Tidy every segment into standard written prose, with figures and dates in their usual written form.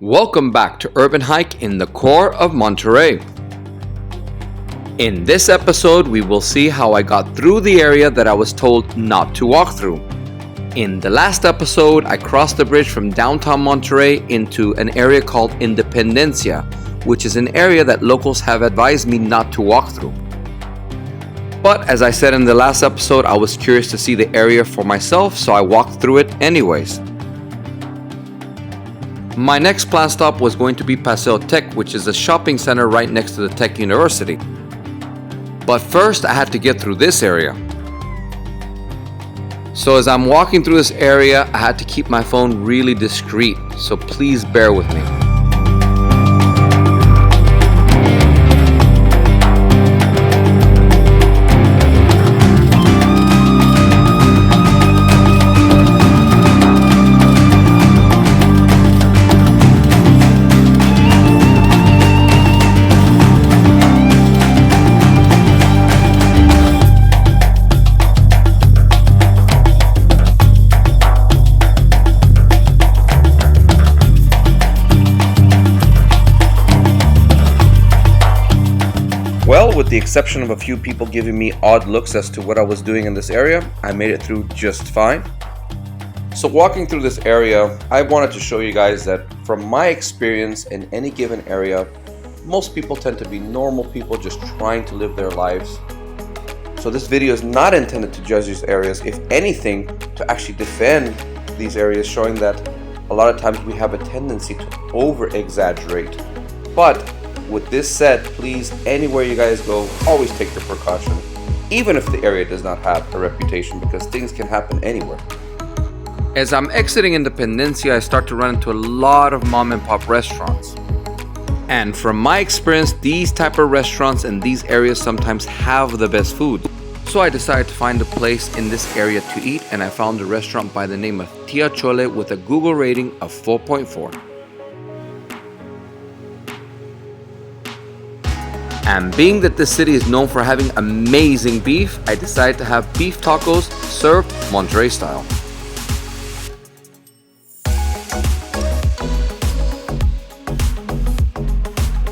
Welcome back to Urbanhike in the core of Monterrey. In this episode, we will see how I got through the area that I was told not to walk through. In the last episode, I crossed the bridge from downtown Monterrey into an area called Independencia, which is an area that locals have advised me not to walk through. But as I said in the last episode, I was curious to see the area for myself, so I walked through it anyways. My next planned stop was going to be Paseo Tec, which is a shopping center right next to the Tech University. But first, I had to get through this area. So as I'm walking through this area, I had to keep my phone really discreet, so please bear with me. Well, with the exception of a few people giving me odd looks as to what I was doing in this area, I made it through just fine. So walking through this area, I wanted to show you guys that from my experience in any given area, most people tend to be normal people just trying to live their lives. So this video is not intended to judge these areas, if anything, to actually defend these areas, showing that a lot of times we have a tendency to over-exaggerate. But with this said, please, anywhere you guys go, always take your precaution, even if the area does not have a reputation, because things can happen anywhere. As I'm exiting Independencia, I start to run into a lot of mom and pop restaurants. And from my experience, these type of restaurants in these areas sometimes have the best food. So I decided to find a place in this area to eat, and I found a restaurant by the name of Tia Chole with a Google rating of 4.4. And being that this city is known for having amazing beef, I decided to have beef tacos served Monterrey style.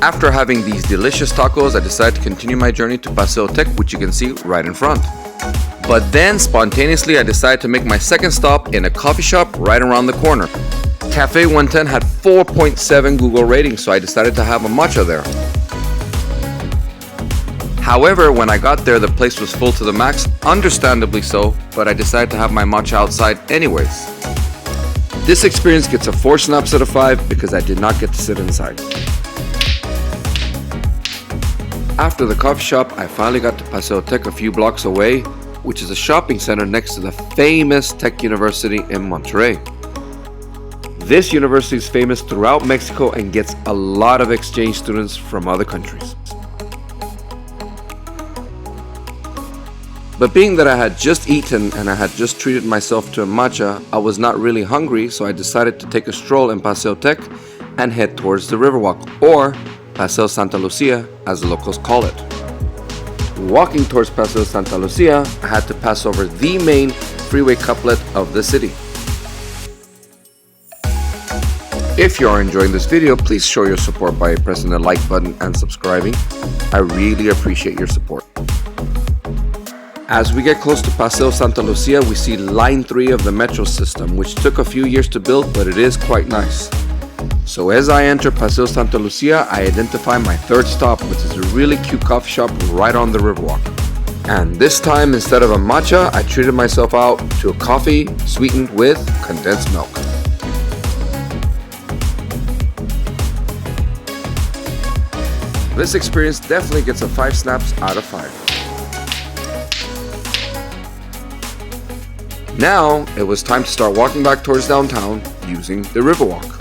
After having these delicious tacos, I decided to continue my journey to Paseo Tec, which you can see right in front. But then, spontaneously, I decided to make my second stop in a coffee shop right around the corner. Cafe 110 had 4.7 Google ratings, so I decided to have a matcha there. However, when I got there, the place was full to the max, understandably so, but I decided to have my matcha outside anyways. This experience gets a 4 snaps out of 5 because I did not get to sit inside. After the coffee shop, I finally got to Paseo Tec a few blocks away, which is a shopping center next to the famous Tech University in Monterrey. This university is famous throughout Mexico and gets a lot of exchange students from other countries. But being that I had just eaten and I had just treated myself to a matcha, I was not really hungry, so I decided to take a stroll in Paseo Tec and head towards the riverwalk, or Paseo Santa Lucia, as the locals call it. Walking towards Paseo Santa Lucia, I had to pass over the main freeway couplet of the city. If you are enjoying this video, please show your support by pressing the like button and subscribing. I really appreciate your support. As we get close to Paseo Santa Lucia, we see Line 3 of the metro system, which took a few years to build, but it is quite nice. So as I enter Paseo Santa Lucia, I identify my third stop, which is a really cute coffee shop right on the riverwalk. And this time, instead of a matcha, I treated myself out to a coffee sweetened with condensed milk. This experience definitely gets a 5 snaps out of 5. Now, it was time to start walking back towards downtown using the riverwalk.